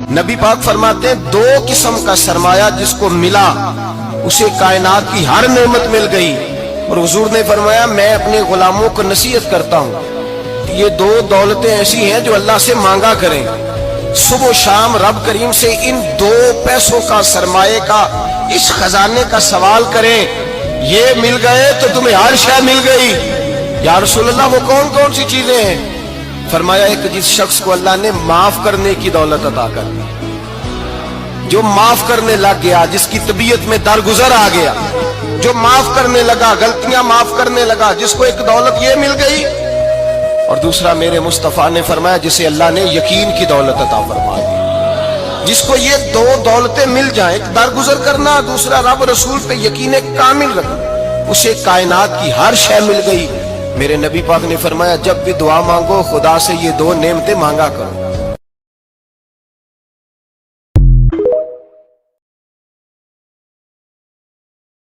नबी पाक फरमाते हैं दो किस्म का सरमाया जिसको मिला उसे कायनात की हर नेमत मिल गई। और हुजूर ने फरमाया मैं अपने गुलामों को नसीहत करता हूँ ये दो दौलतें ऐसी हैं जो अल्लाह से मांगा करें, सुबह शाम रब करीम से इन दो पैसों का सरमाए का इस खजाने का सवाल करें, ये मिल गए तो तुम्हें हर शय मिल गई। या रसूल अल्लाह वो कौन कौन सी चीजें हैं? फरमाया एक जिस शख्स को अल्लाह ने माफ करने की दौलत अता कर दी, जो माफ करने लग गया, जिसकी तबीयत में दरगुजर आ गया, जो माफ करने लगा, गलतियां माफ करने लगा, जिसको एक दौलत ये मिल गई। और दूसरा मेरे मुस्तफा ने फरमाया जिसे अल्लाह ने यकीन की दौलत अता फरमा दी। जिसको ये दो दौलतें मिल जाए, एक दरगुजर करना, दूसरा रब रसूल पे यकीन कामिल रखना, उसे कायनात की हर शय मिल गई। मेरे नबी पाक ने फरमाया जब भी दुआ मांगो खुदा से ये दो नेमतें मांगा करो।